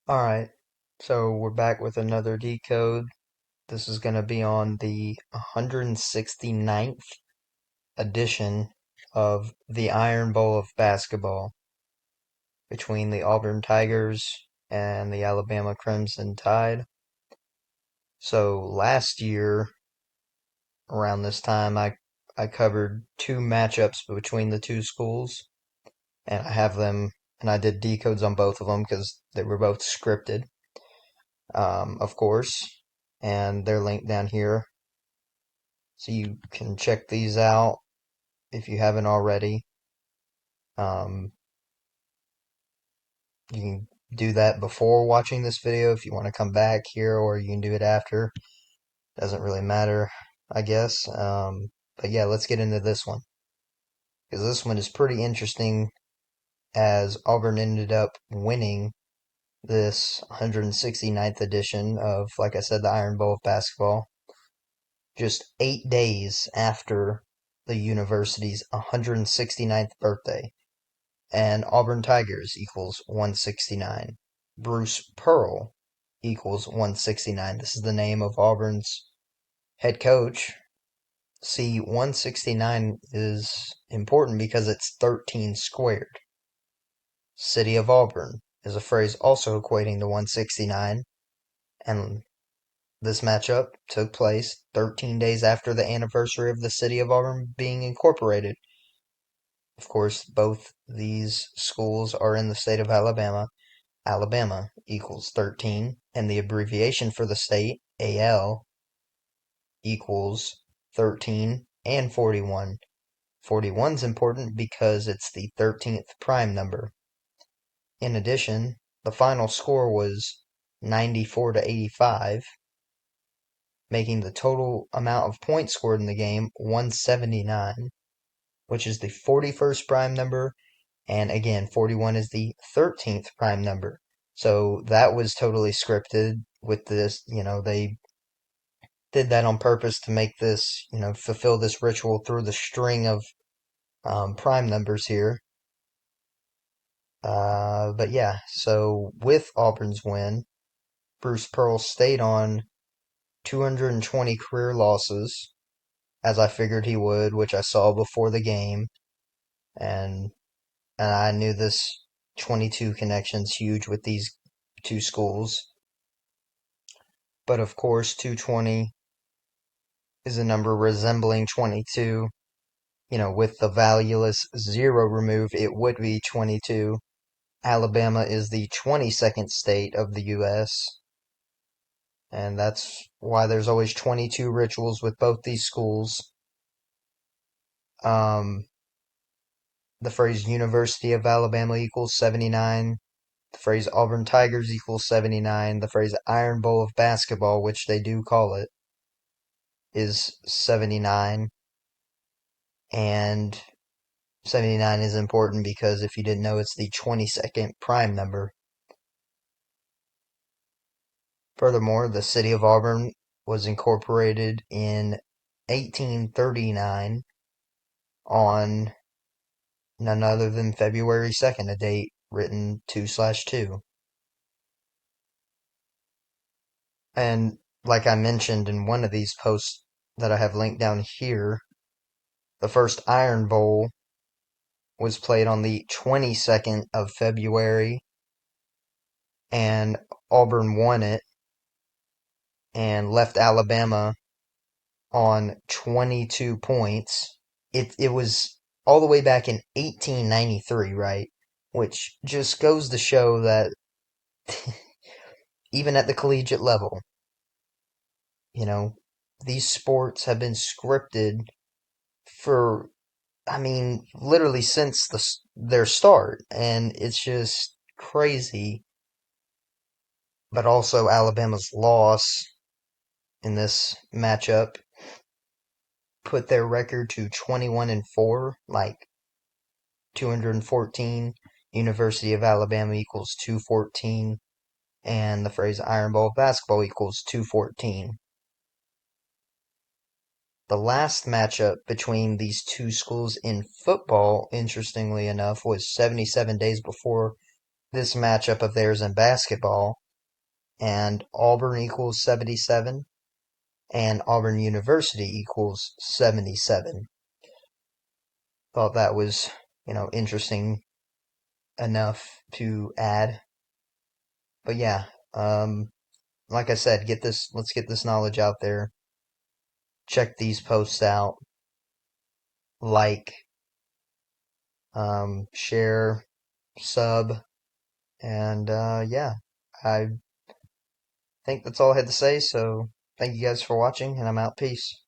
Alright, so we're back with another decode. This is going to be on the 169th edition of the Iron Bowl of basketball between the Auburn Tigers and the Alabama Crimson Tide. So last year, around this time, I covered two matchups between the two schools, and I have them, and I did decodes on both of them because they were both scripted, of course, and they're linked down here. So you can check these out if you haven't already. Um, you can do that before watching this video if you want to come back here, or you can do it after. Doesn't really matter, I guess. But yeah, let's get into this one. Because this one is pretty interesting as Auburn ended up winning this 169th edition of, like I said, the Iron Bowl of basketball just 8 days after the university's 169th birthday. And Auburn Tigers equals 169. Bruce Pearl equals 169. This is the name of Auburn's head coach. See, 169 is important because it's 13 squared. City of Auburn is a phrase also equating to 169, and this matchup took place 13 days after the anniversary of the City of Auburn being incorporated. Of course, both these schools are in the state of Alabama. Alabama equals 13, and the abbreviation for the state, AL, equals 13 and 41. 41 is important because it's the 13th prime number. In addition, the final score was 94 to 85, making the total amount of points scored in the game 179, which is the 41st prime number, and again, 41 is the 13th prime number. So that was totally scripted with this, they did that on purpose to make this, fulfill this ritual through the string of prime numbers here. But yeah, so with Auburn's win, Bruce Pearl stayed on 220 career losses, as I figured he would, which I saw before the game, and I knew this 22 connection's huge with these two schools. But of course, 220 is a number resembling 22. With the valueless zero removed, it would be 22. Alabama is the 22nd state of the U.S., and that's why there's always 22 rituals with both these schools. Um, the phrase University of Alabama equals 79. The phrase Auburn Tigers equals 79. The phrase Iron Bowl of basketball, which they do call it, is 79. And 79 is important because if you didn't know, it's the 22nd prime number. Furthermore, the city of Auburn was incorporated in 1839 on none other than February 2nd, a date written 2/2. And like I mentioned in one of these posts that I have linked down here, the first Iron Bowl was played on the 22nd of February, and Auburn won it and left Alabama on 22 points. It was all the way back in 1893, right? Which just goes to show that even at the collegiate level, you know, these sports have been scripted for, I mean, literally since their start, and it's just crazy. But also Alabama's loss in this matchup put their record to 21-4, like 214. University of Alabama equals 214, and the phrase Iron Bowl basketball equals 214. The last matchup between these two schools in football, interestingly enough, was 77 days before this matchup of theirs in basketball, and Auburn equals 77, and Auburn University equals 77. Thought that was, interesting enough to add. But yeah, like I said, let's get this knowledge out there. Check these posts out, like, share, sub, and yeah, I think that's all I had to say. So thank you guys for watching, and I'm out. Peace.